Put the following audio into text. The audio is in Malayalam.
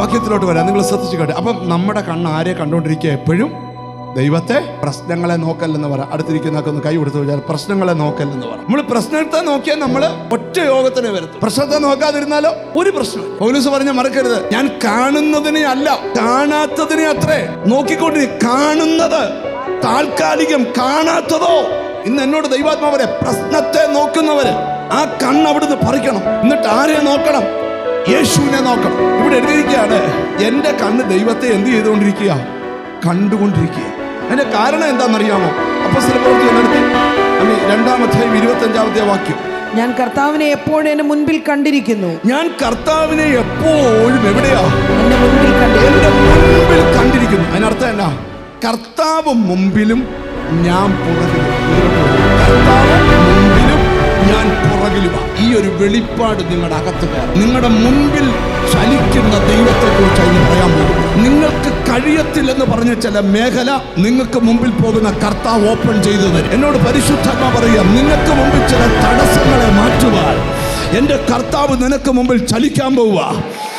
വാക്യത്തിലോട്ട് വരാം, നിങ്ങൾ ശ്രദ്ധിച്ചു കേട്ടെ. അപ്പം നമ്മുടെ കണ്ണ് ആരെ കണ്ടുകൊണ്ടിരിക്കുക? എപ്പോഴും ദൈവത്തെ. പ്രശ്നങ്ങളെ നോക്കല്ലെന്ന് പറ. അടുത്തിരിക്കുന്നൊക്കെ ഒന്ന് കൈ കൊടുത്തു വെച്ചാൽ പ്രശ്നങ്ങളെ നോക്കല്ലെന്ന് പറ. നമ്മൾ പ്രശ്നത്തെ നോക്കിയാൽ നമ്മൾ ഒറ്റ യോഗത്തിന് വരുത്തും. പ്രശ്നത്തെ നോക്കാതിരുന്നാലോ ഒരു പ്രശ്നം. പൗലോസ് പറഞ്ഞ മറക്കരുത്, ഞാൻ കാണുന്നതിനെ അല്ല കാണാത്തതിനെ അത്രേ നോക്കിക്കൊണ്ടിരിക്കും. കാണുന്നത് താൽക്കാലികം, കാണാത്തതോ. ഇന്ന് എന്നോട് ദൈവാത്മാവരെ, പ്രശ്നത്തെ നോക്കുന്നവര് ആ കണ്ണ് അവിടുന്ന് പറിക്കണം. എന്നിട്ട് ആരെ നോക്കണം? യേശുവിനെ നോക്കണം. ഇവിടെ എഴുതിയിരിക്കുകയാണ്, എന്റെ കണ്ണ് ദൈവത്തെ എന്ത് ചെയ്തുകൊണ്ടിരിക്കുക? കണ്ടുകൊണ്ടിരിക്കുക. അതിന്റെ കാരണം എന്താണെന്നറിയാമോ? അപ്പോസ്തലപ്രവൃത്തി 2-ാം അധ്യായം 25-ാമത്തെ വാക്യം. ഞാൻ കർത്താവിനെ എപ്പോഴും എന്റെ മുൻപിൽ കണ്ടിരിക്കുന്നു. ഞാൻ കർത്താവിനെ എപ്പോഴും എവിടെയാ? എന്റെ മുൻപിൽ കണ്ടിരിക്കുന്നു. അതിനർത്ഥം എന്നാ? കർത്താവ് മുമ്പിലും ഞാൻ പുറകിലും. കർത്താവ് മുമ്പിലും ഞാൻ പുറകിലുമാ. ഈ ഒരു വെളിപ്പാട് നിങ്ങളുടെ അകത്ത് കയറും. നിങ്ങളുടെ മുൻപിൽ ചലിക്കുന്ന ദൈവത്തെ കുറിച്ചാണ് പറയാൻ പോകും. നിങ്ങൾക്ക് കഴിയത്തില്ലെന്ന് പറഞ്ഞ ചില മേഖല നിങ്ങൾക്ക് മുമ്പിൽ പോകുന്ന കർത്താവ് ഓപ്പൺ ചെയ്തു തരും. എന്നോട് പരിശുദ്ധാത്മാ പറയാം, നിങ്ങൾക്ക് മുമ്പിൽ ചില തടസ്സങ്ങളെ മാറ്റുവാൻ എൻ്റെ കർത്താവ് നിനക്ക് മുമ്പിൽ ചലിക്കാൻ പോവുക.